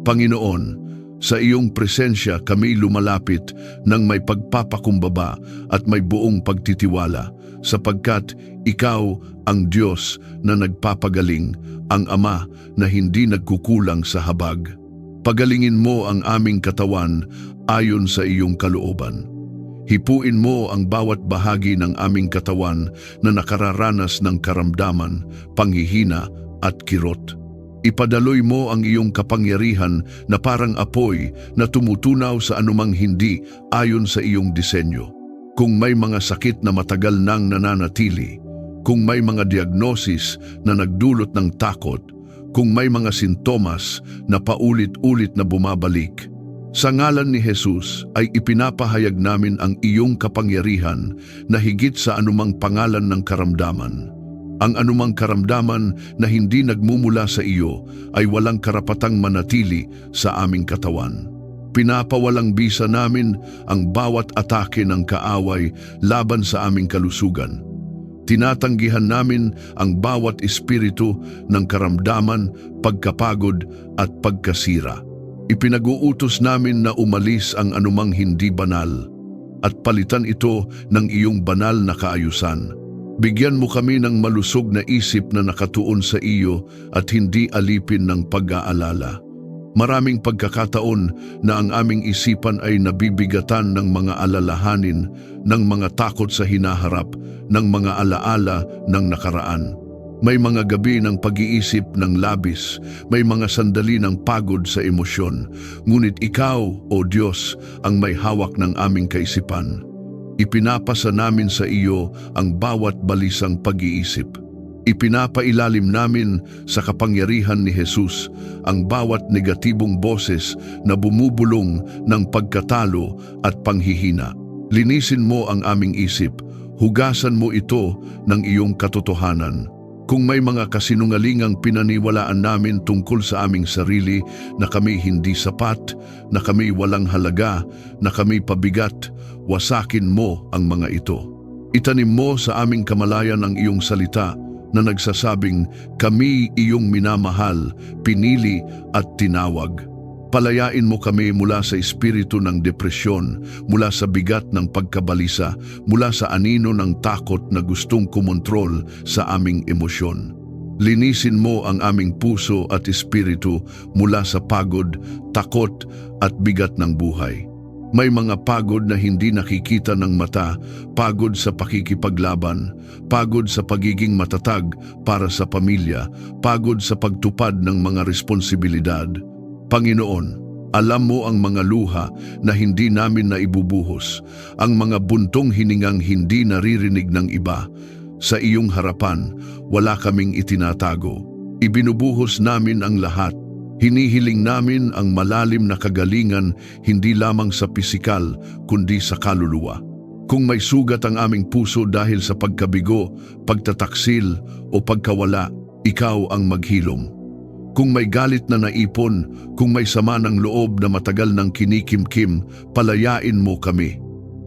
Panginoon, sa iyong presensya kami lumalapit ng may pagpapakumbaba at may buong pagtitiwala, sapagkat ikaw ang Diyos na nagpapagaling, ang Ama na hindi nagkukulang sa habag. Pagalingin mo ang aming katawan ayon sa iyong kalooban. Hipuin mo ang bawat bahagi ng aming katawan na nakararanas ng karamdaman, panghihina at kirot. Ipadaloy mo ang iyong kapangyarihan na parang apoy na tumutunaw sa anumang hindi ayon sa iyong disenyo. Kung may mga sakit na matagal nang nananatili, kung may mga diagnosis na nagdulot ng takot, kung may mga sintomas na paulit-ulit na bumabalik, sa ngalan ni Jesus ay ipinapahayag namin ang iyong kapangyarihan na higit sa anumang pangalan ng karamdaman. Ang anumang karamdaman na hindi nagmumula sa iyo ay walang karapatang manatili sa aming katawan. Pinapawalang bisa namin ang bawat atake ng kaaway laban sa aming kalusugan. Tinatanggihan namin ang bawat espiritu ng karamdaman, pagkapagod at pagkasira. Ipinag-uutos namin na umalis ang anumang hindi banal at palitan ito ng iyong banal na kaayusan. Bigyan mo kami ng malusog na isip na nakatuon sa iyo at hindi alipin ng pag-aalala. Maraming pagkakataon na ang aming isipan ay nabibigatan ng mga alalahanin, ng mga takot sa hinaharap, ng mga alaala ng nakaraan. May mga gabi ng pag-iisip ng labis, may mga sandali ng pagod sa emosyon. Ngunit ikaw, O Diyos, ang may hawak ng aming kaisipan. Ipinapasa namin sa iyo ang bawat balisang pag-iisip. Ipinapailalim namin sa kapangyarihan ni Jesus ang bawat negatibong boses na bumubulong ng pagkatalo at panghihina. Linisin mo ang aming isip, hugasan mo ito ng iyong katotohanan. Kung may mga kasinungalingang pinaniwalaan namin tungkol sa aming sarili na kami hindi sapat, na kami walang halaga, na kami pabigat, wasakin mo ang mga ito. Itanim mo sa aming kamalayan ang iyong salita na nagsasabing, kami iyong minamahal, pinili at tinawag. Palayain mo kami mula sa espiritu ng depresyon, mula sa bigat ng pagkabalisa, mula sa anino ng takot na gustong kumontrol sa aming emosyon. Linisin mo ang aming puso at espiritu mula sa pagod, takot at bigat ng buhay. May mga pagod na hindi nakikita ng mata, pagod sa pakikipaglaban, pagod sa pagiging matatag para sa pamilya, pagod sa pagtupad ng mga responsibilidad. Panginoon, alam mo ang mga luha na hindi namin naibubuhos, ang mga buntong hiningang hindi naririnig ng iba. Sa iyong harapan, wala kaming itinatago. Ibinubuhos namin ang lahat. Hinihiling namin ang malalim na kagalingan hindi lamang sa pisikal kundi sa kaluluwa. Kung may sugat ang aming puso dahil sa pagkabigo, pagtataksil o pagkawala, ikaw ang maghilom. Kung may galit na naipon, kung may sama ng loob na matagal ng kinikimkim, palayain mo kami.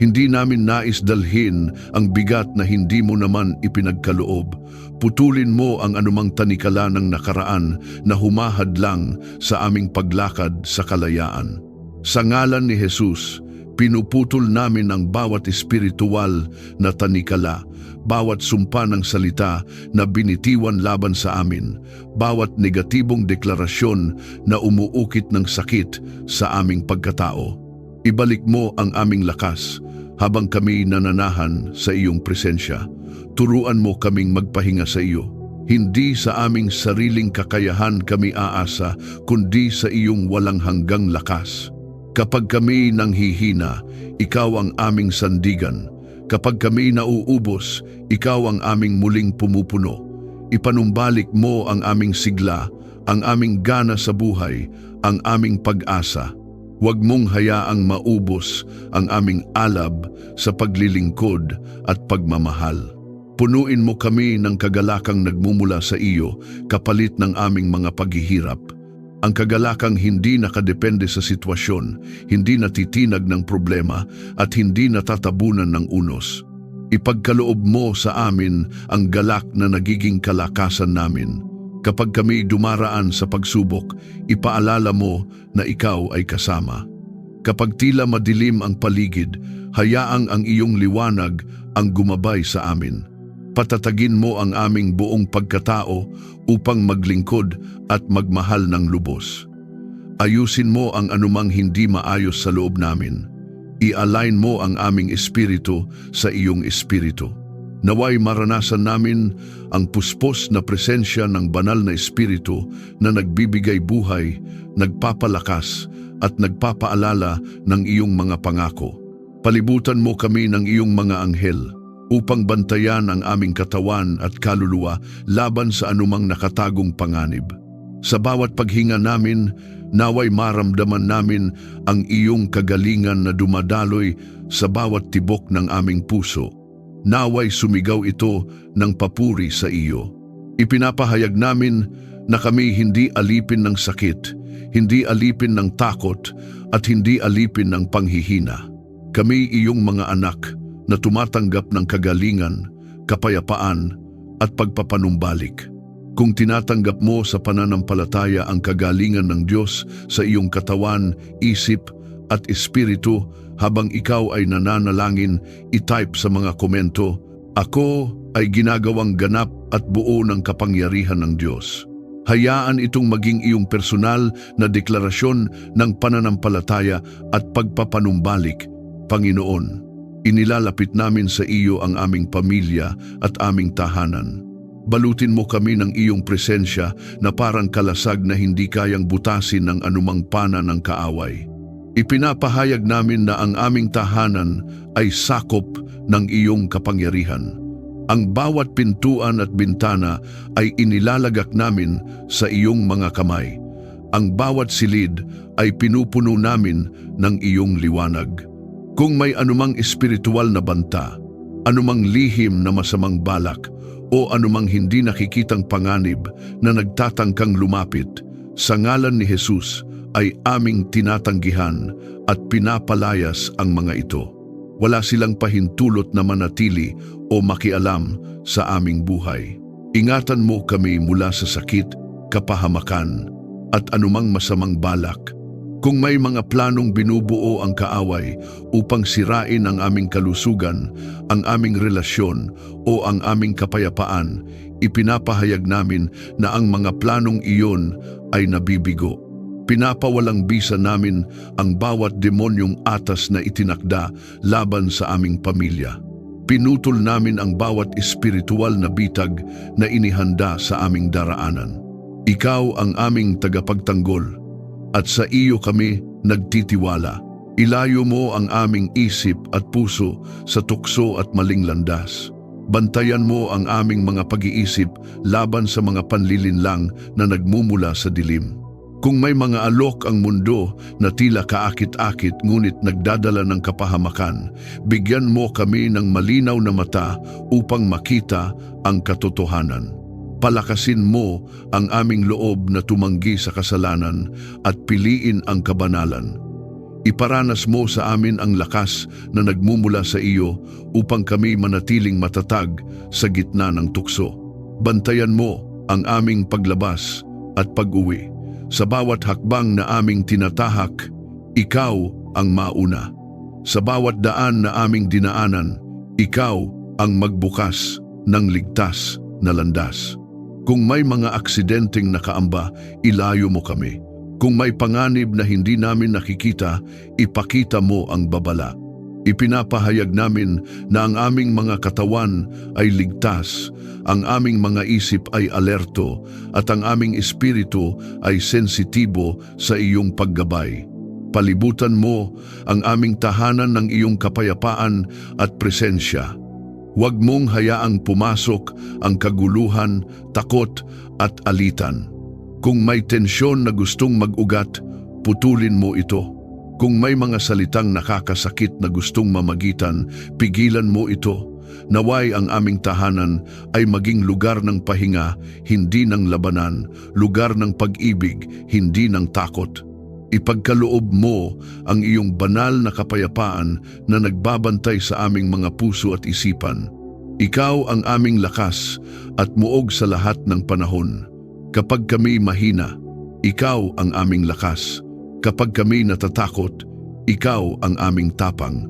Hindi namin nais dalhin ang bigat na hindi mo naman ipinagkaloob. Putulin mo ang anumang tanikala ng nakaraan na humahadlang sa aming paglakad sa kalayaan. Sa ngalan ni Jesus, pinuputol namin ang bawat espiritual na tanikala, bawat sumpa ng salita na binitiwan laban sa amin, bawat negatibong deklarasyon na umuukit ng sakit sa aming pagkatao. Ibalik mo ang aming lakas habang kami nananahan sa iyong presensya. Turuan mo kaming magpahinga sa iyo. Hindi sa aming sariling kakayahan kami aasa, kundi sa iyong walang hanggang lakas. Kapag kami nanghihina, ikaw ang aming sandigan. Kapag kami nauubos, ikaw ang aming muling pumupuno. Ipanumbalik mo ang aming sigla, ang aming gana sa buhay, ang aming pag-asa. Huwag mong hayaang maubos ang aming alab sa paglilingkod at pagmamahal. Punuin mo kami ng kagalakang nagmumula sa iyo, kapalit ng aming mga paghihirap. Ang kagalakang hindi nakadepende sa sitwasyon, hindi natitinag ng problema at hindi natatabunan ng unos. Ipagkaloob mo sa amin ang galak na nagiging kalakasan namin. Kapag kami dumaraan sa pagsubok, ipaalala mo na ikaw ay kasama. Kapag tila madilim ang paligid, hayaang ang iyong liwanag ang gumabay sa amin. Patatagin mo ang aming buong pagkatao upang maglingkod at magmahal ng lubos. Ayusin mo ang anumang hindi maayos sa loob namin. I-align mo ang aming espiritu sa iyong espiritu. Naway maranasan namin ang puspos na presensya ng banal na espiritu na nagbibigay buhay, nagpapalakas at nagpapaalala ng iyong mga pangako. Palibutan mo kami ng iyong mga anghel upang bantayan ang aming katawan at kaluluwa laban sa anumang nakatagong panganib. Sa bawat paghinga namin, naway maramdaman namin ang iyong kagalingan na dumadaloy sa bawat tibok ng aming puso. Naway sumigaw ito ng papuri sa iyo. Ipinapahayag namin na kami hindi alipin ng sakit, hindi alipin ng takot, at hindi alipin ng panghihina. Kami iyong mga anak na tumatanggap ng kagalingan, kapayapaan, at pagpapanumbalik. Kung tinatanggap mo sa pananampalataya ang kagalingan ng Diyos sa iyong katawan, isip, at espiritu, habang ikaw ay nananalangin, i-type sa mga komento, "Ako ay ginagawang ganap at buo ng kapangyarihan ng Diyos." Hayaan itong maging iyong personal na deklarasyon ng pananampalataya at pagpapanumbalik. Panginoon, inilalapit namin sa iyo ang aming pamilya at aming tahanan. Balutin mo kami ng iyong presensya na parang kalasag na hindi kayang butasin ng anumang pana ng kaaway. Ipinapahayag namin na ang aming tahanan ay sakop ng iyong kapangyarihan. Ang bawat pintuan at bintana ay inilalagak namin sa iyong mga kamay. Ang bawat silid ay pinupuno namin ng iyong liwanag. Kung may anumang espiritual na banta, anumang lihim na masamang balak, o anumang hindi nakikitang panganib na nagtatangkang lumapit, sa ngalan ni Jesus ay aming tinatanggihan at pinapalayas ang mga ito. Wala silang pahintulot na manatili o makialam sa aming buhay. Ingatan mo kami mula sa sakit, kapahamakan, at anumang masamang balak. Kung may mga planong binubuo ang kaaway upang sirain ang aming kalusugan, ang aming relasyon o ang aming kapayapaan, ipinapahayag namin na ang mga planong iyon ay nabibigo. Pinapawalang bisa namin ang bawat demonyong atas na itinakda laban sa aming pamilya. Pinutol namin ang bawat espiritual na bitag na inihanda sa aming daraanan. Ikaw ang aming tagapagtanggol, at sa iyo kami nagtitiwala. Ilayo mo ang aming isip at puso sa tukso at maling landas. Bantayan mo ang aming mga pag-iisip laban sa mga panlilinlang na nagmumula sa dilim. Kung may mga alok ang mundo na tila kaakit-akit ngunit nagdadala ng kapahamakan, bigyan mo kami ng malinaw na mata upang makita ang katotohanan. Palakasin mo ang aming loob na tumanggi sa kasalanan at piliin ang kabanalan. Iparanas mo sa amin ang lakas na nagmumula sa iyo upang kami manatiling matatag sa gitna ng tukso. Bantayan mo ang aming paglabas at pag-uwi. Sa bawat hakbang na aming tinatahak, ikaw ang mauna. Sa bawat daan na aming dinaanan, ikaw ang magbukas ng ligtas na landas. Kung may mga aksidenteng nakaamba, ilayo mo kami. Kung may panganib na hindi namin nakikita, ipakita mo ang babala. Ipinapahayag namin na ang aming mga katawan ay ligtas, ang aming mga isip ay alerto, at ang aming espiritu ay sensitibo sa iyong paggabay. Palibutan mo ang aming tahanan ng iyong kapayapaan at presensya. Huwag mong hayaang pumasok ang kaguluhan, takot at alitan. Kung may tensyon na gustong mag-ugat, putulin mo ito. Kung may mga salitang nakakasakit na gustong mamagitan, pigilan mo ito. Naway ang aming tahanan ay maging lugar ng pahinga, hindi ng labanan, lugar ng pag-ibig, hindi ng takot. Ipagkaloob mo ang iyong banal na kapayapaan na nagbabantay sa aming mga puso at isipan. Ikaw ang aming lakas at muog sa lahat ng panahon. Kapag kami mahina, ikaw ang aming lakas. Kapag kami natatakot, ikaw ang aming tapang.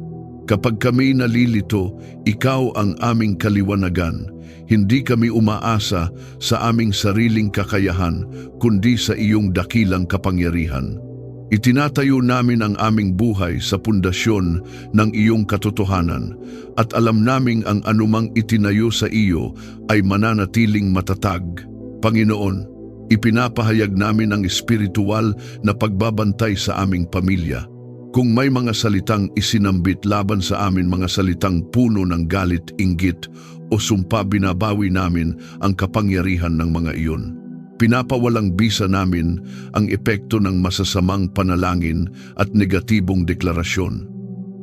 Kapag kami nalilito, ikaw ang aming kaliwanagan. Hindi kami umaasa sa aming sariling kakayahan, kundi sa iyong dakilang kapangyarihan. Itinatayo namin ang aming buhay sa pundasyon ng iyong katotohanan at alam naming ang anumang itinayo sa iyo ay mananatiling matatag. Panginoon, ipinapahayag namin ang espiritual na pagbabantay sa aming pamilya. Kung may mga salitang isinambit laban sa amin, mga salitang puno ng galit, inggit o sumpa, binabawi namin ang kapangyarihan ng mga iyon. Pinapawalang bisa namin ang epekto ng masasamang panalangin at negatibong deklarasyon.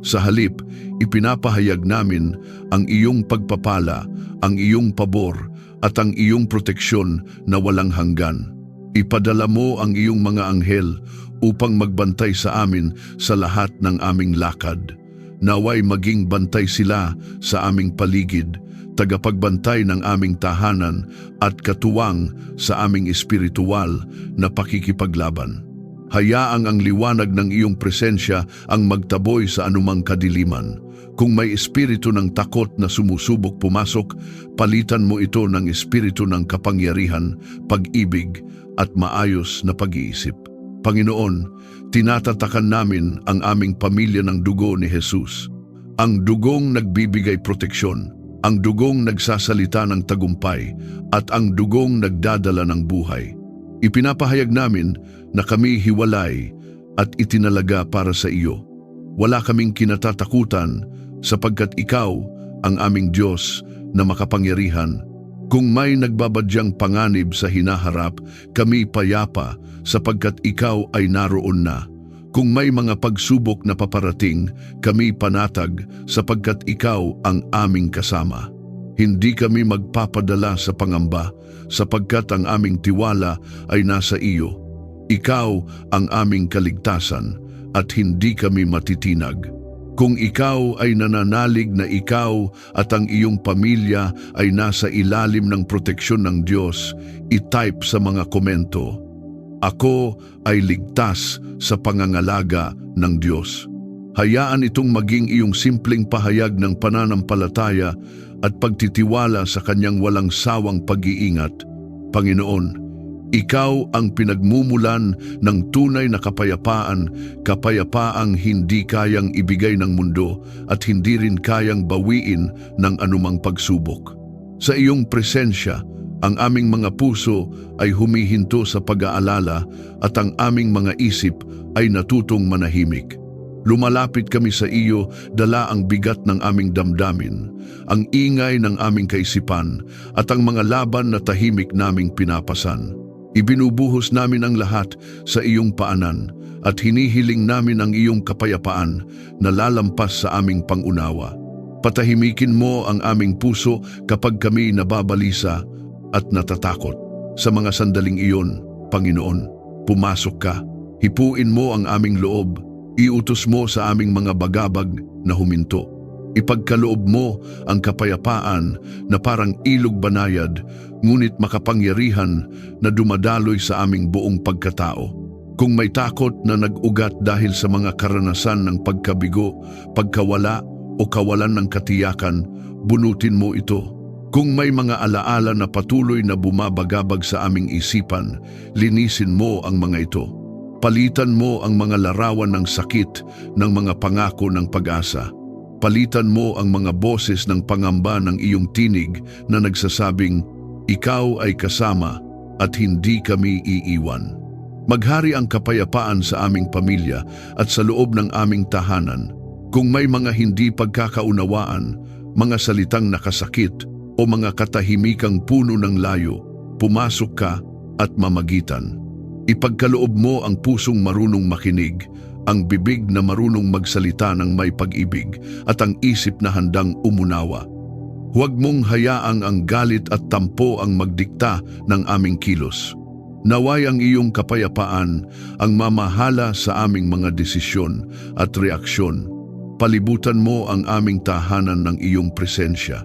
Sa halip, ipinapahayag namin ang iyong pagpapala, ang iyong pabor at ang iyong proteksyon na walang hanggan. Ipadala mo ang iyong mga anghel upang magbantay sa amin sa lahat ng aming lakad. Naway maging bantay sila sa aming paligid, tagapagbantay ng aming tahanan at katuwang sa aming espiritual na pakikipaglaban. Hayaang ang liwanag ng iyong presensya ang magtaboy sa anumang kadiliman. Kung may espiritu ng takot na sumusubok pumasok, palitan mo ito ng espiritu ng kapangyarihan, pag-ibig at maayos na pag-iisip. Panginoon, tinatatakan namin ang aming pamilya ng dugo ni Jesus. Ang dugong nagbibigay proteksyon, ang dugong nagsasalita ng tagumpay, at ang dugong nagdadala ng buhay. Ipinapahayag namin na kami hiwalay at itinalaga para sa iyo. Wala kaming kinatatakutan sapagkat ikaw ang aming Diyos na makapangyarihan. Kung may nagbabadyang panganib sa hinaharap, kami payapa sapagkat ikaw ay naroon na. Kung may mga pagsubok na paparating, kami panatag sapagkat ikaw ang aming kasama. Hindi kami magpapadala sa pangamba sapagkat ang aming tiwala ay nasa iyo. Ikaw ang aming kaligtasan at hindi kami matitinag. Kung ikaw ay nananalig na ikaw at ang iyong pamilya ay nasa ilalim ng proteksyon ng Diyos, i-type sa mga komento, "Ako ay ligtas sa pangangalaga ng Diyos." Hayaan itong maging iyong simpleng pahayag ng pananampalataya at pagtitiwala sa kanyang walang sawang pag-iingat. Panginoon, ikaw ang pinagmumulan ng tunay na kapayapaan, kapayapaang hindi kayang ibigay ng mundo at hindi rin kayang bawiin ng anumang pagsubok. Sa iyong presensya, ang aming mga puso ay humihinto sa pag-aalala at ang aming mga isip ay natutong manahimik. Lumalapit kami sa iyo, dala ang bigat ng aming damdamin, ang ingay ng aming kaisipan at ang mga laban na tahimik naming pinapasan. Ibinubuhos namin ang lahat sa iyong paanan at hinihiling namin ang iyong kapayapaan na lalampas sa aming pangunawa. Patahimikin mo ang aming puso kapag kami nababalisa at natatakot. Sa mga sandaling iyon, Panginoon, pumasok ka. Hipuin mo ang aming loob. Iutos mo sa aming mga bagabag na huminto. Ipagkaloob mo ang kapayapaan na parang ilog banayad, ngunit makapangyarihan na dumadaloy sa aming buong pagkatao. Kung may takot na nag-ugat dahil sa mga karanasan ng pagkabigo, pagkawala o kawalan ng katiyakan, bunutin mo ito. Kung may mga alaala na patuloy na bumabagabag sa aming isipan, linisin mo ang mga ito. Palitan mo ang mga larawan ng sakit ng mga pangako ng pag-asa. Palitan mo ang mga boses ng pangamba ng iyong tinig na nagsasabing, "Ikaw ay kasama at hindi kami iiwan." Maghari ang kapayapaan sa aming pamilya at sa loob ng aming tahanan. Kung may mga hindi pagkakaunawaan, mga salitang nakasakit o mga katahimikang puno ng layo, pumasok ka at mamagitan. Ipagkaloob mo ang pusong marunong makinig, ang bibig na marunong magsalita ng may pag-ibig at ang isip na handang umunawa. Huwag mong hayaang ang galit at tampo ang magdikta ng aming kilos. Naway ang iyong kapayapaan ang mamahala sa aming mga desisyon at reaksyon. Palibutan mo ang aming tahanan ng iyong presensya.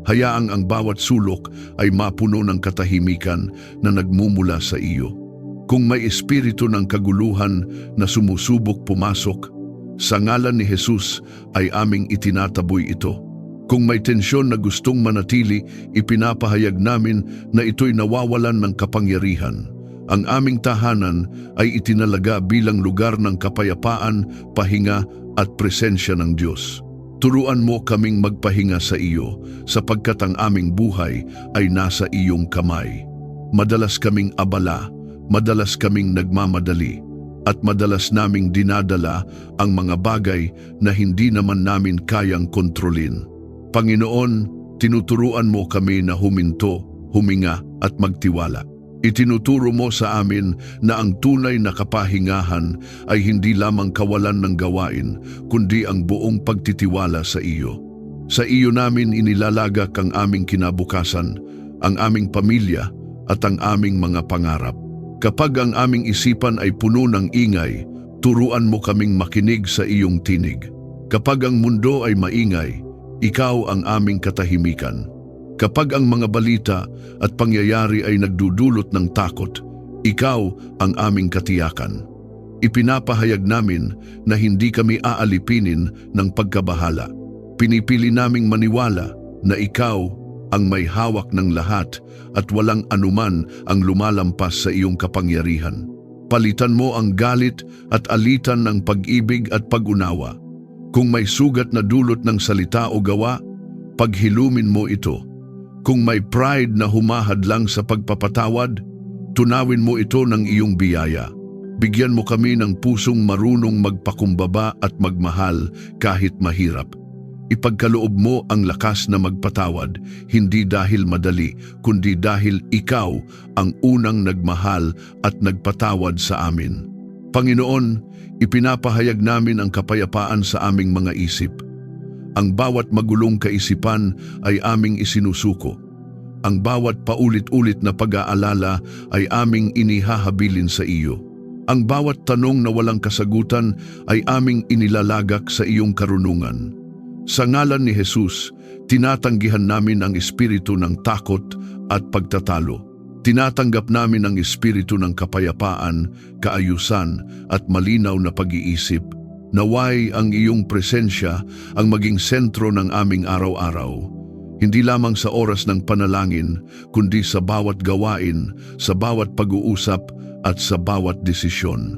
Hayaang ang bawat sulok ay mapuno ng katahimikan na nagmumula sa iyo. Kung may espiritu ng kaguluhan na sumusubok pumasok, sa ngalan ni Jesus ay aming itinataboy ito. Kung may tensyon na gustong manatili, ipinapahayag namin na ito'y nawawalan ng kapangyarihan. Ang aming tahanan ay itinalaga bilang lugar ng kapayapaan, pahinga at presensya ng Diyos. Turuan mo kaming magpahinga sa iyo, sapagkat ang aming buhay ay nasa iyong kamay. Madalas kaming abala, madalas kaming nagmamadali, at madalas naming dinadala ang mga bagay na hindi naman namin kayang kontrolin. Panginoon, tinuturuan mo kami na huminto, huminga at magtiwala. Itinuturo mo sa amin na ang tunay na kapahingahan ay hindi lamang kawalan ng gawain, kundi ang buong pagtitiwala sa iyo. Sa iyo namin inilalagak ang aming kinabukasan, ang aming pamilya at ang aming mga pangarap. Kapag ang aming isipan ay puno ng ingay, turuan mo kaming makinig sa iyong tinig. Kapag ang mundo ay maingay, ikaw ang aming katahimikan. Kapag ang mga balita at pangyayari ay nagdudulot ng takot, ikaw ang aming katiyakan. Ipinapahayag namin na hindi kami aalipinin ng pagkabahala. Pinipili naming maniwala na ikaw ang may hawak ng lahat at walang anuman ang lumalampas sa iyong kapangyarihan. Palitan mo ang galit at alitan ng pag-ibig at pag-unawa. Kung may sugat na dulot ng salita o gawa, paghilumin mo ito. Kung may pride na humahadlang sa pagpapatawad, tunawin mo ito ng iyong biyaya. Bigyan mo kami ng pusong marunong magpakumbaba at magmahal kahit mahirap. Ipagkaloob mo ang lakas na magpatawad, hindi dahil madali, kundi dahil ikaw ang unang nagmahal at nagpatawad sa amin. Panginoon, ipinapahayag namin ang kapayapaan sa aming mga isip. Ang bawat magulong kaisipan ay aming isinusuko. Ang bawat paulit-ulit na pag-aalala ay aming inihahabilin sa iyo. Ang bawat tanong na walang kasagutan ay aming inilalagak sa iyong karunungan. Sa ngalan ni Jesus, tinatanggihan namin ang espiritu ng takot at pagtatalo. Tinatanggap namin ang espiritu ng kapayapaan, kaayusan at malinaw na pag-iisip. Naway ang iyong presensya ang maging sentro ng aming araw-araw, hindi lamang sa oras ng panalangin, kundi sa bawat gawain, sa bawat pag-uusap at sa bawat desisyon.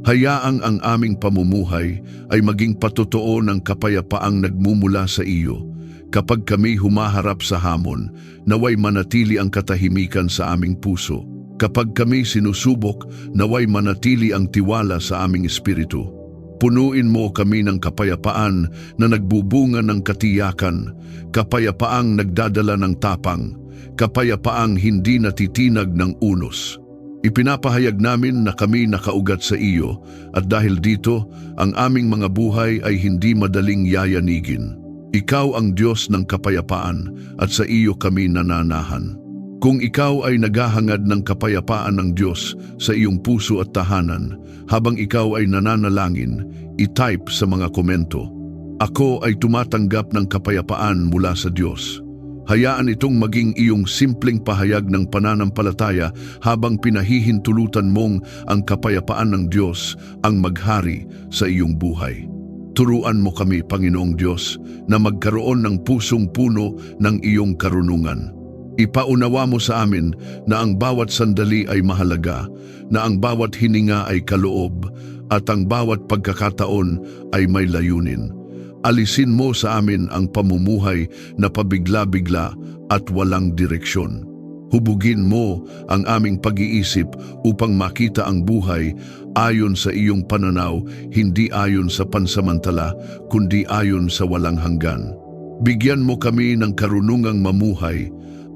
Hayaang ang aming pamumuhay ay maging patotoo ng kapayapaang nagmumula sa iyo. Kapag kami humaharap sa hamon, naway manatili ang katahimikan sa aming puso. Kapag kami sinusubok, naway manatili ang tiwala sa aming espiritu. Punuin mo kami ng kapayapaan na nagbubunga ng katiyakan, kapayapaang nagdadala ng tapang, kapayapaang hindi natitinag ng unos. Ipinapahayag namin na kami nakaugat sa iyo at dahil dito, ang aming mga buhay ay hindi madaling yayanigin. Ikaw ang Diyos ng kapayapaan at sa iyo kami nananahan. Kung ikaw ay naghahangad ng kapayapaan ng Diyos sa iyong puso at tahanan, habang ikaw ay nananalangin, i-type sa mga komento, "Ako ay tumatanggap ng kapayapaan mula sa Diyos." Hayaan itong maging iyong simpleng pahayag ng pananampalataya habang pinahihintulutan mong ang kapayapaan ng Diyos ang maghari sa iyong buhay. Turuan mo kami, Panginoong Diyos, na magkaroon ng pusong puno ng iyong karunungan. Ipaunawa mo sa amin na ang bawat sandali ay mahalaga, na ang bawat hininga ay kaloob, at ang bawat pagkakataon ay may layunin. Alisin mo sa amin ang pamumuhay na pabigla-bigla at walang direksyon. Hubugin mo ang aming pag-iisip upang makita ang buhay ayon sa iyong pananaw, hindi ayon sa pansamantala, kundi ayon sa walang hanggan. Bigyan mo kami ng karunungang mamuhay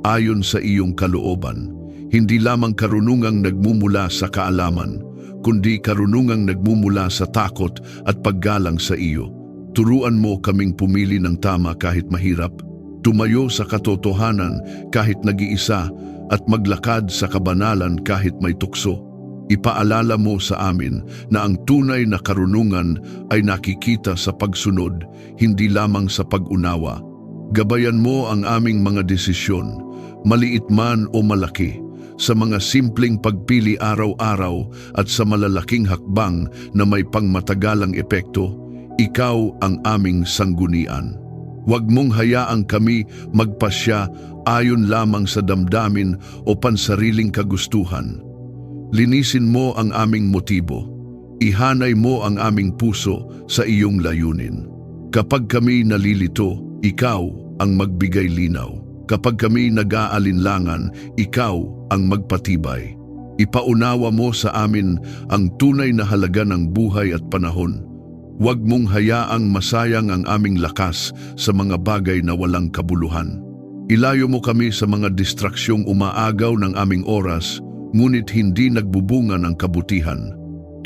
ayon sa iyong kalooban, hindi lamang karunungang nagmumula sa kaalaman, kundi karunungang nagmumula sa takot at paggalang sa iyo. Turuan mo kaming pumili ng tama kahit mahirap, tumayo sa katotohanan kahit nag-iisa, at maglakad sa kabanalan kahit may tukso. Ipaalala mo sa amin na ang tunay na karunungan ay nakikita sa pagsunod, hindi lamang sa pag-unawa. Gabayan mo ang aming mga desisyon, maliit man o malaki, sa mga simpleng pagpili araw-araw at sa malalaking hakbang na may pangmatagalang epekto. Ikaw ang aming sanggunian. Huwag mong hayaang kami magpasya ayon lamang sa damdamin o pansariling kagustuhan. Linisin mo ang aming motibo. Ihanay mo ang aming puso sa iyong layunin. Kapag kami nalilito, ikaw ang magbigay linaw. Kapag kami nag-aalinlangan, ikaw ang magpatibay. Ipaunawa mo sa amin ang tunay na halaga ng buhay at panahon. Huwag mong hayaang masayang ang aming lakas sa mga bagay na walang kabuluhan. Ilayo mo kami sa mga distraksyong umaagaw ng aming oras, ngunit hindi nagbubunga ng kabutihan.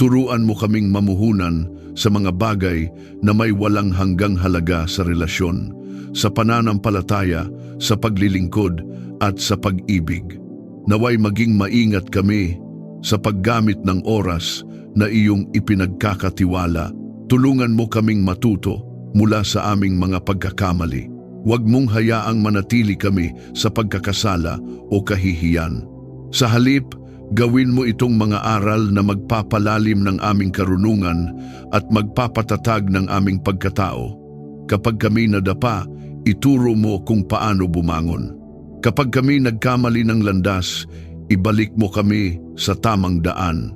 Turuan mo kaming mamuhunan sa mga bagay na may walang hanggang halaga sa relasyon, sa pananampalataya, sa paglilingkod at sa pag-ibig. Naway maging maingat kami sa paggamit ng oras na iyong ipinagkakatiwala. Tulungan mo kaming matuto mula sa aming mga pagkakamali. Huwag mong hayaang manatili kami sa pagkakasala o kahihiyan. Sa halip, gawin mo itong mga aral na magpapalalim ng aming karunungan at magpapatatag ng aming pagkatao. Kapag kami nadapa, ituro mo kung paano bumangon. Kapag kami nagkamali ng landas, ibalik mo kami sa tamang daan.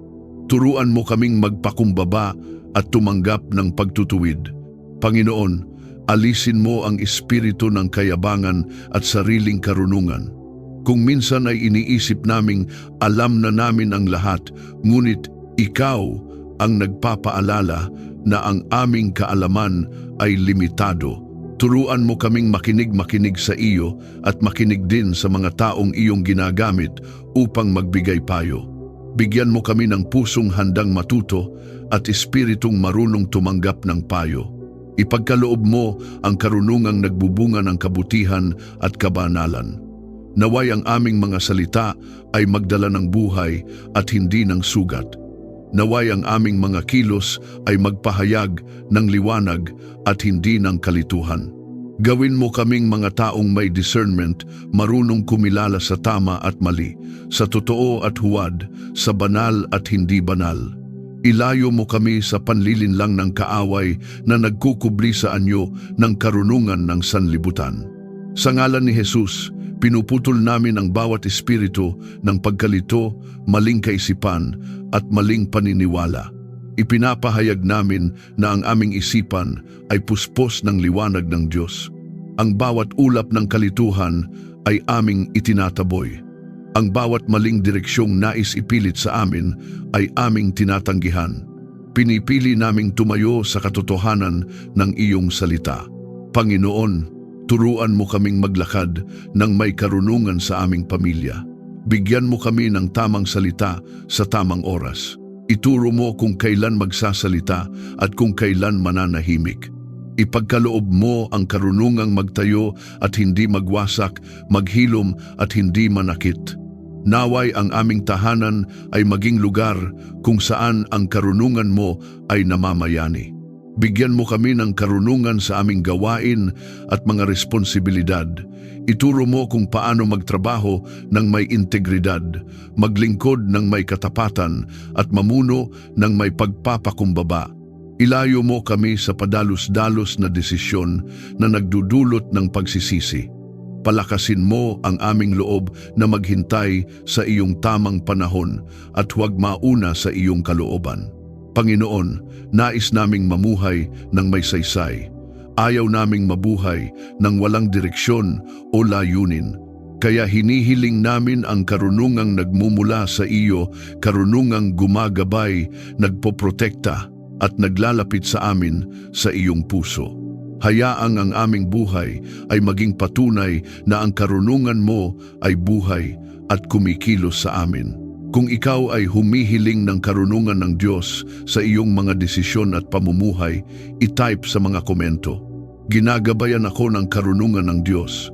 Turuan mo kaming magpakumbaba at tumanggap ng pagtutuwid. Panginoon, alisin mo ang espiritu ng kayabangan at sariling karunungan. Kung minsan ay iniisip naming alam na namin ang lahat, ngunit ikaw ang nagpapaalala na ang aming kaalaman ay limitado. Turuan mo kaming makinig sa iyo at makinig din sa mga taong iyong ginagamit upang magbigay payo. Bigyan mo kami ng pusong handang matuto at espiritong marunong tumanggap ng payo. Ipagkaloob mo ang karunungang nagbubunga ng kabutihan at kabanalan. Naway ang aming mga salita ay magdala ng buhay at hindi ng sugat. Naway ang aming mga kilos ay magpahayag ng liwanag at hindi ng kalituhan. Gawin mo kaming mga taong may discernment, marunong kumilala sa tama at mali, sa totoo at huwad, sa banal at hindi banal. Ilayo mo kami sa panlilinlang ng kaaway na nagkukubli sa anyo ng karunungan ng sanlibutan. Sa ngalan ni Jesus, pinuputol namin ang bawat espiritu ng pagkalito, maling kaisipan at maling paniniwala. Ipinapahayag namin na ang aming isipan ay puspos ng liwanag ng Diyos. Ang bawat ulap ng kalituhan ay aming itinataboy. Ang bawat maling direksyong nais ipilit sa amin ay aming tinatanggihan. Pinipili naming tumayo sa katotohanan ng iyong salita. Panginoon, turuan mo kaming maglakad ng may karunungan sa aming pamilya. Bigyan mo kami ng tamang salita sa tamang oras. Ituro mo kung kailan magsasalita at kung kailan mananahimik. Ipagkaloob mo ang karunungang magtayo at hindi magwasak, maghilom at hindi manakit. Naway ang aming tahanan ay maging lugar kung saan ang karunungan mo ay namamayani. Bigyan mo kami ng karunungan sa aming gawain at mga responsibilidad. Ituro mo kung paano magtrabaho ng may integridad, maglingkod ng may katapatan at mamuno ng may pagpapakumbaba. Ilayo mo kami sa padalos-dalos na desisyon na nagdudulot ng pagsisisi. Palakasin mo ang aming loob na maghintay sa iyong tamang panahon at huwag mauna sa iyong kalooban. Panginoon, nais naming mamuhay ng may saysay. Ayaw naming mabuhay ng walang direksyon o layunin. Kaya hinihiling namin ang karunungang nagmumula sa iyo, karunungang gumagabay, nagpoprotekta at naglalapit sa amin sa iyong puso. Hayaang ang aming buhay ay maging patunay na ang karunungan mo ay buhay at kumikilos sa amin. Kung ikaw ay humihiling ng karunungan ng Diyos sa iyong mga desisyon at pamumuhay, i-type sa mga komento. Ginagabayan ako ng karunungan ng Diyos.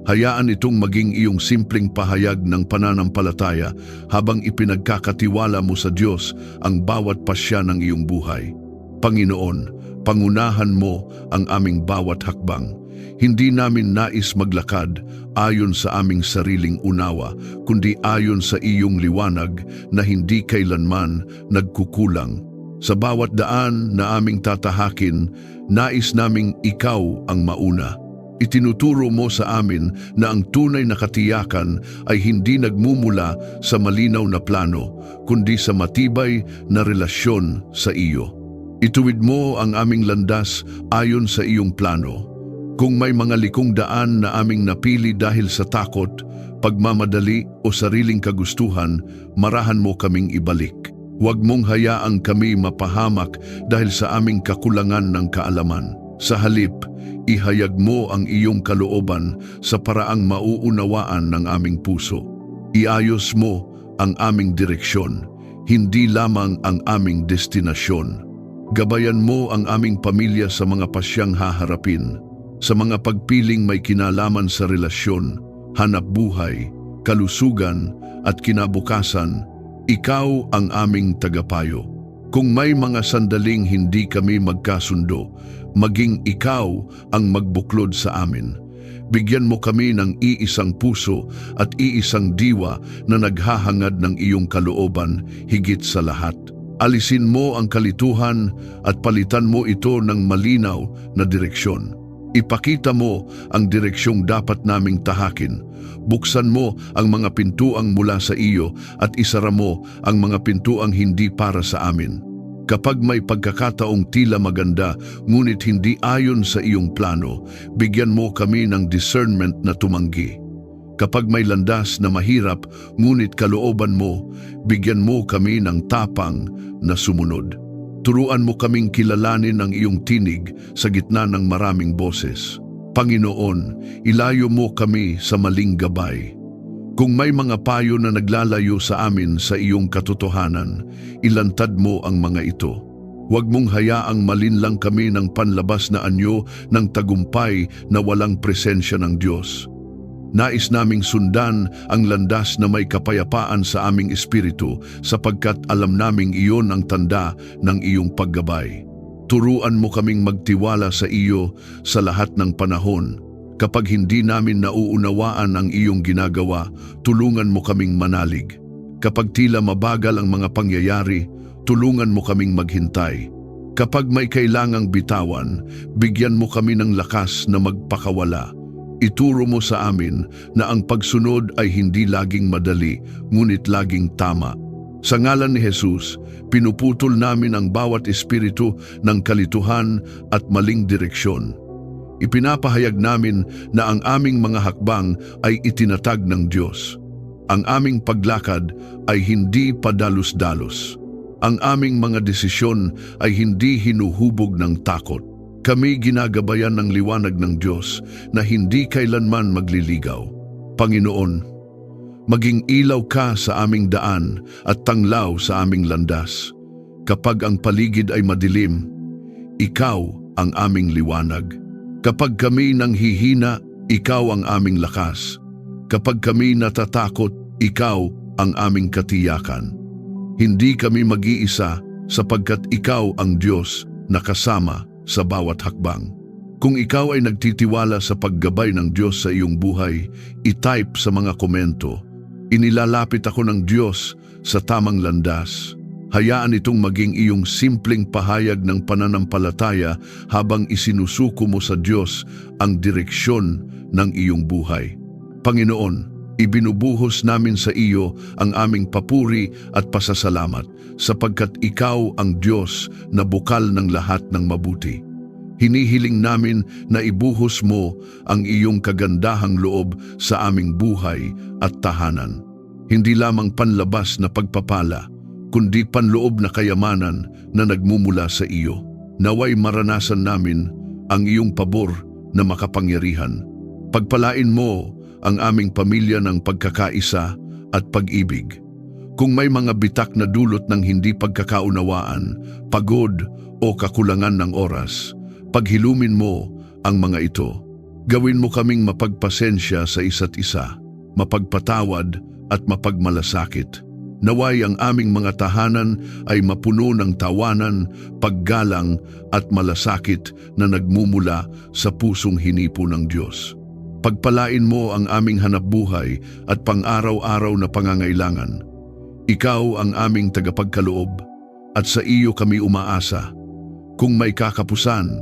Hayaan itong maging iyong simpleng pahayag ng pananampalataya habang ipinagkakatiwala mo sa Diyos ang bawat pasya ng iyong buhay. Panginoon, pangunahan mo ang aming bawat hakbang. Hindi namin nais maglakad ayon sa aming sariling unawa, kundi ayon sa iyong liwanag na hindi kailanman nagkukulang. Sa bawat daan na aming tatahakin, nais naming ikaw ang mauna. Itinuturo mo sa amin na ang tunay na katiyakan ay hindi nagmumula sa malinaw na plano, kundi sa matibay na relasyon sa iyo. Ituwid mo ang aming landas ayon sa iyong plano. Kung may mga likong daan na aming napili dahil sa takot, pagmamadali o sariling kagustuhan, marahan mo kaming ibalik. Huwag mong hayaang kami mapahamak dahil sa aming kakulangan ng kaalaman. Sa halip, ihayag mo ang iyong kalooban sa paraang mauunawaan ng aming puso. Iayos mo ang aming direksyon, hindi lamang ang aming destinasyon. Gabayan mo ang aming pamilya sa mga pasyang haharapin, sa mga pagpiling may kinalaman sa relasyon, hanap buhay, kalusugan at kinabukasan. Ikaw ang aming tagapayo. Kung may mga sandaling hindi kami magkasundo, maging ikaw ang magbuklod sa amin. Bigyan mo kami ng iisang puso at iisang diwa na naghahangad ng iyong kalooban higit sa lahat. Alisin mo ang kalituhan at palitan mo ito ng malinaw na direksyon. Ipakita mo ang direksyong dapat naming tahakin. Buksan mo ang mga pintuang mula sa iyo at isara mo ang mga pintuang hindi para sa amin. Kapag may pagkakataong tila maganda ngunit hindi ayon sa iyong plano, bigyan mo kami ng discernment na tumanggi. Kapag may landas na mahirap ngunit kalooban mo, bigyan mo kami ng tapang na sumunod. Turuan mo kaming kilalanin ang iyong tinig sa gitna ng maraming boses. Panginoon, ilayo mo kami sa maling gabay. Kung may mga payo na naglalayo sa amin sa iyong katotohanan, ilantad mo ang mga ito. Huwag mong hayaang malinlang kami ng panlabas na anyo ng tagumpay na walang presensya ng Diyos. Nais naming sundan ang landas na may kapayapaan sa aming espiritu sapagkat alam naming iyon ang tanda ng iyong paggabay. Turuan mo kaming magtiwala sa iyo sa lahat ng panahon. Kapag hindi namin nauunawaan ang iyong ginagawa, tulungan mo kaming manalig. Kapag tila mabagal ang mga pangyayari, tulungan mo kaming maghintay. Kapag may kailangang bitawan, bigyan mo kami ng lakas na magpakawala. Ituro mo sa amin na ang pagsunod ay hindi laging madali, ngunit laging tama. Sa ngalan ni Jesus, pinuputol namin ang bawat espiritu ng kalituhan at maling direksyon. Ipinapahayag namin na ang aming mga hakbang ay itinatag ng Diyos. Ang aming paglakad ay hindi padalos-dalos. Ang aming mga desisyon ay hindi hinuhubog ng takot. Kami ginagabayan ng liwanag ng Diyos na hindi kailanman magliligaw. Panginoon, maging ilaw ka sa aming daan at tanglaw sa aming landas. Kapag ang paligid ay madilim, ikaw ang aming liwanag. Kapag kami nanghihina, ikaw ang aming lakas. Kapag kami natatakot, ikaw ang aming katiyakan. Hindi kami mag-iisa sapagkat ikaw ang Diyos na kasama sa bawat hakbang. Kung ikaw ay nagtitiwala sa paggabay ng Diyos sa iyong buhay, i-type sa mga komento, inilalapit ako ng Diyos sa tamang landas. Hayaan itong maging iyong simpleng pahayag ng pananampalataya habang isinusuko mo sa Diyos ang direksyon ng iyong buhay. Panginoon, ibinubuhos namin sa iyo ang aming papuri at pasasalamat sapagkat ikaw ang Diyos na bukal ng lahat ng mabuti. Hinihiling namin na ibuhos mo ang iyong kagandahang loob sa aming buhay at tahanan. Hindi lamang panlabas na pagpapala, kundi panloob na kayamanan na nagmumula sa iyo. Naway maranasan namin ang iyong pabor na makapangyarihan. Pagpalain mo ang aming pamilya ng pagkakaisa at pag-ibig. Kung may mga bitak na dulot ng hindi pagkakaunawaan, pagod o kakulangan ng oras, paghilumin mo ang mga ito. Gawin mo kaming mapagpasensya sa isa't isa, mapagpatawad at mapagmalasakit. Naway ang aming mga tahanan ay mapuno ng tawanan, paggalang at malasakit na nagmumula sa pusong hinipo ng Diyos. Pagpalain mo ang aming hanapbuhay at pang-araw-araw na pangangailangan. Ikaw ang aming tagapagkaloob at sa iyo kami umaasa. Kung may kakapusan,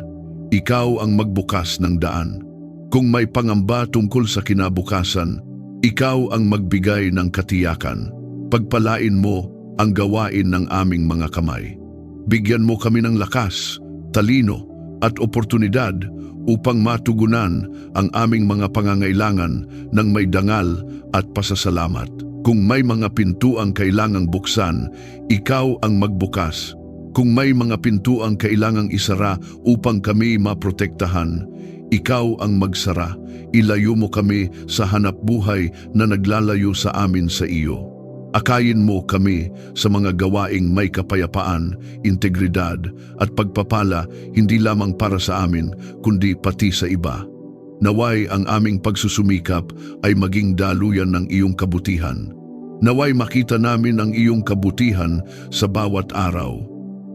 ikaw ang magbukas ng daan. Kung may pangamba tungkol sa kinabukasan, ikaw ang magbigay ng katiyakan. Pagpalain mo ang gawain ng aming mga kamay. Bigyan mo kami ng lakas, talino at oportunidad upang matugunan ang aming mga pangangailangan ng may dangal at pasasalamat. Kung may mga pintuang kailangang buksan, ikaw ang magbukas. Kung may mga pintuang kailangang isara upang kami maprotektahan, ikaw ang magsara. Ilayo mo kami sa hanapbuhay na naglalayo sa amin sa iyo. Akayin mo kami sa mga gawaing may kapayapaan, integridad at pagpapala hindi lamang para sa amin kundi pati sa iba. Naway ang aming pagsusumikap ay maging daluyan ng iyong kabutihan. Naway makita namin ang iyong kabutihan sa bawat araw.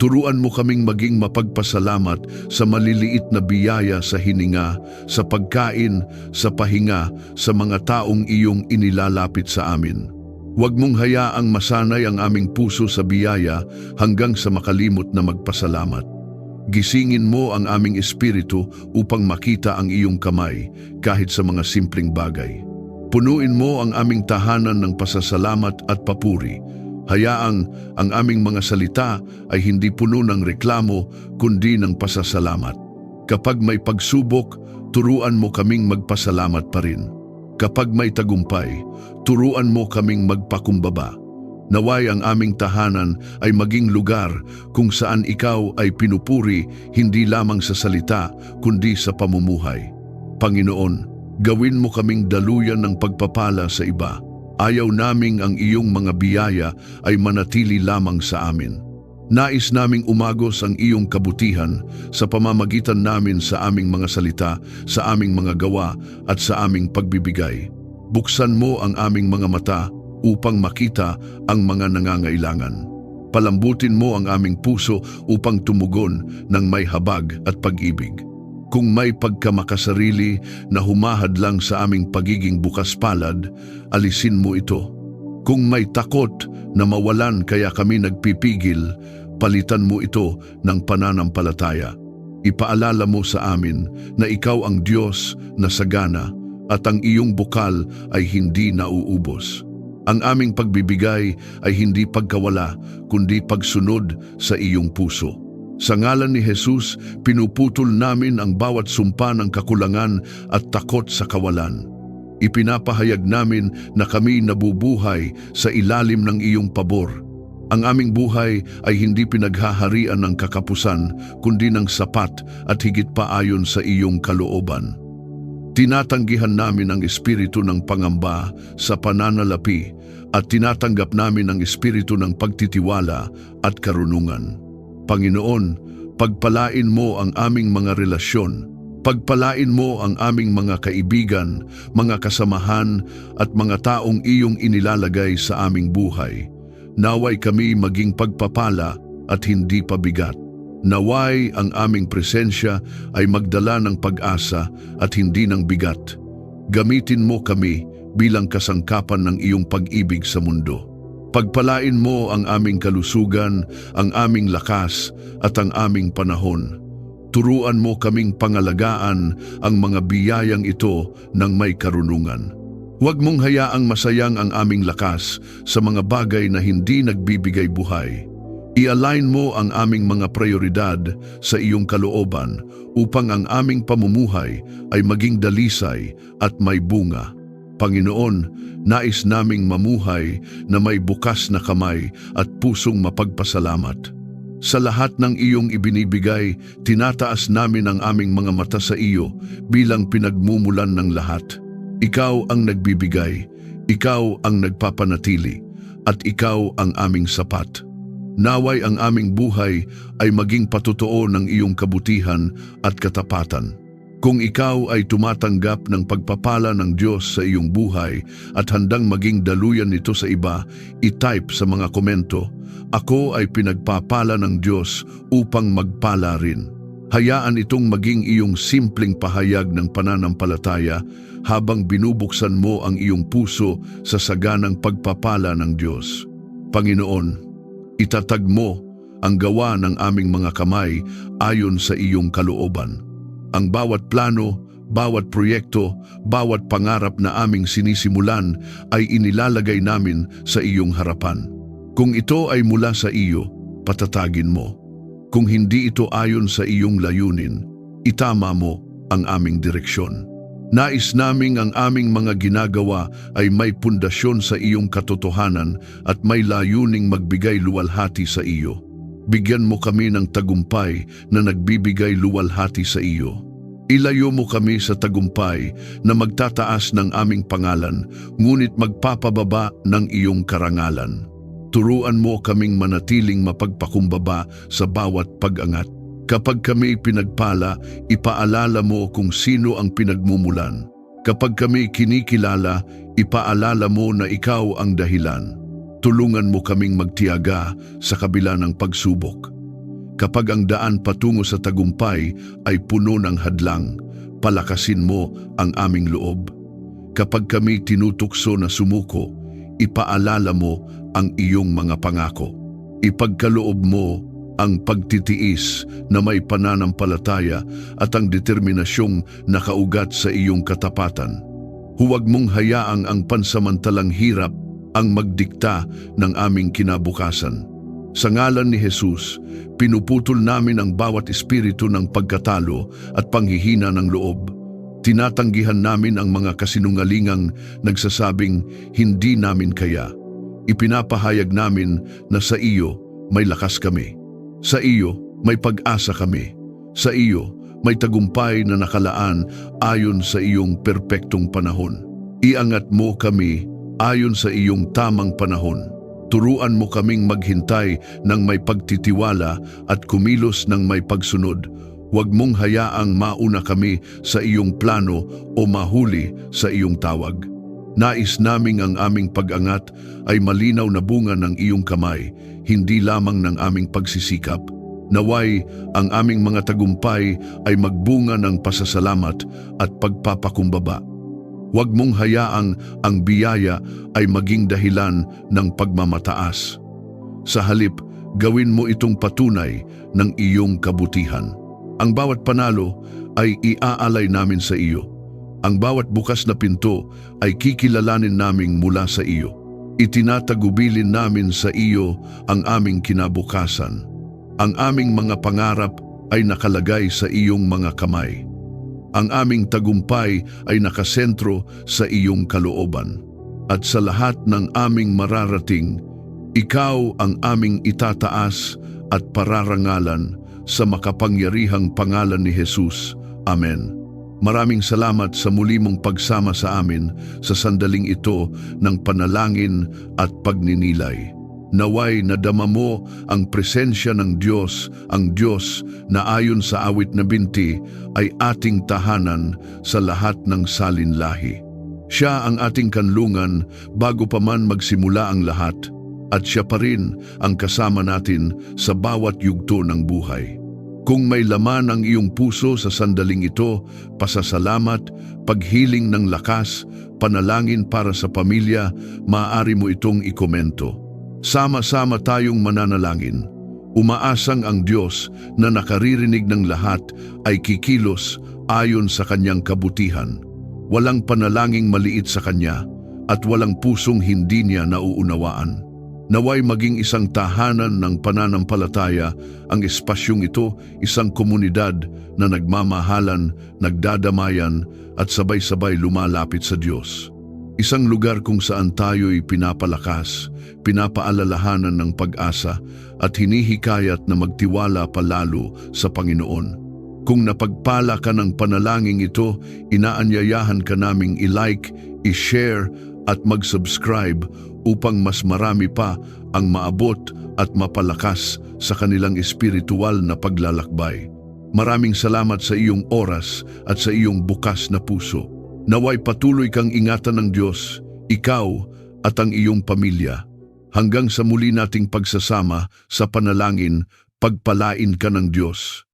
Turuan mo kaming maging mapagpasalamat sa maliliit na biyaya sa hininga, sa pagkain, sa pahinga, sa mga taong iyong inilalapit sa amin. Huwag mong hayaang masanay ang aming puso sa biyaya hanggang sa makalimot na magpasalamat. Gisingin mo ang aming espiritu upang makita ang iyong kamay kahit sa mga simpleng bagay. Punuin mo ang aming tahanan ng pasasalamat at papuri. Hayaang ang aming mga salita ay hindi puno ng reklamo kundi ng pasasalamat. Kapag may pagsubok, turuan mo kaming magpasalamat pa rin. Kapag may tagumpay, turuan mo kaming magpakumbaba. Naway ang aming tahanan ay maging lugar kung saan ikaw ay pinupuri hindi lamang sa salita kundi sa pamumuhay. Panginoon, gawin mo kaming daluyan ng pagpapala sa iba. Ayaw naming ang iyong mga biyaya ay manatili lamang sa amin. Nais naming umagos ang iyong kabutihan sa pamamagitan namin sa aming mga salita, sa aming mga gawa at sa aming pagbibigay. Buksan mo ang aming mga mata upang makita ang mga nangangailangan. Palambutin mo ang aming puso upang tumugon ng may habag at pag-ibig. Kung may pagkamakasarili na humahadlang sa aming pagiging bukas palad, alisin mo ito. Kung may takot na mawalan kaya kami nagpipigil, palitan mo ito ng pananampalataya. Ipaalala mo sa amin na ikaw ang Diyos na sagana at ang iyong bukal ay hindi nauubos. Ang aming pagbibigay ay hindi pagkawala kundi pagsunod sa iyong puso. Sa ngalan ni Jesus, pinuputol namin ang bawat sumpa ng kakulangan at takot sa kawalan. Ipinapahayag namin na kami nabubuhay sa ilalim ng iyong pabor. Ang aming buhay ay hindi pinaghaharian ng kakapusan, kundi ng sapat at higit pa ayon sa iyong kalooban. Tinatanggihan namin ang espiritu ng pangamba sa pananalapi at tinatanggap namin ang espiritu ng pagtitiwala at karunungan. Panginoon, pagpalain mo ang aming mga relasyon. Pagpalain mo ang aming mga kaibigan, mga kasamahan at mga taong iyong inilalagay sa aming buhay. Naway kami maging pagpapala at hindi pabigat. Naway ang aming presensya ay magdala ng pag-asa at hindi ng bigat. Gamitin mo kami bilang kasangkapan ng iyong pag-ibig sa mundo. Pagpalain mo ang aming kalusugan, ang aming lakas at ang aming panahon. Turuan mo kaming pangalagaan ang mga biyayang ito ng may karunungan. Huwag mong hayaang masayang ang aming lakas sa mga bagay na hindi nagbibigay buhay. I-align mo ang aming mga prioridad sa iyong kalooban upang ang aming pamumuhay ay maging dalisay at may bunga. Panginoon, nais naming mamuhay na may bukas na kamay at pusong mapagpasalamat. Sa lahat ng iyong ibinibigay, tinataas namin ang aming mga mata sa iyo bilang pinagmumulan ng lahat. Ikaw ang nagbibigay, ikaw ang nagpapanatili, at ikaw ang aming sapat. Naway ang aming buhay ay maging patotoo ng iyong kabutihan at katapatan. Kung ikaw ay tumatanggap ng pagpapala ng Diyos sa iyong buhay at handang maging daluyan nito sa iba, i-type sa mga komento, "Ako ay pinagpapala ng Diyos upang magpala rin." Hayaan itong maging iyong simpleng pahayag ng pananampalataya habang binubuksan mo ang iyong puso sa saganang pagpapala ng Diyos. Panginoon, itatag mo ang gawa ng aming mga kamay ayon sa iyong kalooban. Ang bawat plano, bawat proyekto, bawat pangarap na aming sinisimulan ay inilalagay namin sa iyong harapan. Kung ito ay mula sa iyo, patatagin mo. Kung hindi ito ayon sa iyong layunin, itama mo ang aming direksyon. Nais naming ang aming mga ginagawa ay may pundasyon sa iyong katotohanan at may layuning magbigay luwalhati sa iyo. Bigyan mo kami ng tagumpay na nagbibigay luwalhati sa iyo. Ilayo mo kami sa tagumpay na magtataas ng aming pangalan, ngunit magpapababa ng iyong karangalan. Turuan mo kaming manatiling mapagpakumbaba sa bawat pag-angat. Kapag kami pinagpala, ipaalala mo kung sino ang pinagmumulan. Kapag kami kinikilala, ipaalala mo na ikaw ang dahilan. Tulungan mo kaming magtiyaga sa kabila ng pagsubok. Kapag ang daan patungo sa tagumpay ay puno ng hadlang, palakasin mo ang aming loob. Kapag kami tinutukso na sumuko, ipaalala mo ang iyong mga pangako. Ipagkaloob mo ang pagtitiis na may pananampalataya at ang determinasyong nakaugat sa iyong katapatan. Huwag mong hayaang ang pansamantalang hirap ang magdikta ng aming kinabukasan. Sa ngalan ni Jesus, pinuputol namin ang bawat espiritu ng pagkatalo at panghihina ng loob. Tinatanggihan namin ang mga kasinungalingang nagsasabing hindi namin kaya. Ipinapahayag namin na sa iyo may lakas kami. Sa iyo may pag-asa kami. Sa iyo may tagumpay na nakalaan ayon sa iyong perpektong panahon. Iangat mo kami ayon sa iyong tamang panahon. Turuan mo kaming maghintay ng may pagtitiwala at kumilos ng may pagsunod. Huwag mong hayaang mauna kami sa iyong plano o mahuli sa iyong tawag. Nais naming ang aming pag-angat ay malinaw na bunga ng iyong kamay, hindi lamang ng aming pagsisikap. Naway ang aming mga tagumpay ay magbunga ng pasasalamat at pagpapakumbaba. Huwag mong hayaang ang biyaya ay maging dahilan ng pagmamataas. Sa halip, gawin mo itong patunay ng iyong kabutihan. Ang bawat panalo ay iaalay namin sa iyo. Ang bawat bukas na pinto ay kikilalanin naming mula sa iyo. Itinatagubilin namin sa iyo ang aming kinabukasan. Ang aming mga pangarap ay nakalagay sa iyong mga kamay. Ang aming tagumpay ay nakasentro sa iyong kalooban. At sa lahat ng aming mararating, ikaw ang aming itataas at pararangalan sa makapangyarihang pangalan ni Jesus. Amen. Maraming salamat sa muli mong pagsama sa amin sa sandaling ito ng panalangin at pagninilay. Naway nadama mo ang presensya ng Diyos, ang Diyos na ayon sa awit na 20 ay ating tahanan sa lahat ng salinlahi. Siya ang ating kanlungan bago pa man magsimula ang lahat, at siya pa rin ang kasama natin sa bawat yugto ng buhay. Kung may laman ang iyong puso sa sandaling ito, pasasalamat, paghiling ng lakas, panalangin para sa pamilya, maaari mo itong ikomento. Sama-sama tayong mananalangin. Umaasang ang Diyos na nakaririnig ng lahat ay kikilos ayon sa kanyang kabutihan. Walang panalangin maliit sa kanya at walang pusong hindi niya nauunawaan. Naway maging isang tahanan ng pananampalataya ang espasyong ito, isang komunidad na nagmamahalan, nagdadamayan at sabay-sabay lumalapit sa Diyos. Isang lugar kung saan tayo'y pinapalakas, pinapaalalahanan ng pag-asa at hinihikayat na magtiwala palalo sa Panginoon. Kung napagpala ka ng panalangin ito, inaanyayahan ka naming i-like, i-share at mag-subscribe upang mas marami pa ang maabot at mapalakas sa kanilang espiritual na paglalakbay. Maraming salamat sa iyong oras at sa iyong bukas na puso. Naway patuloy kang ingatan ng Diyos, ikaw at ang iyong pamilya. Hanggang sa muli nating pagsasama sa panalangin, pagpalain ka ng Diyos.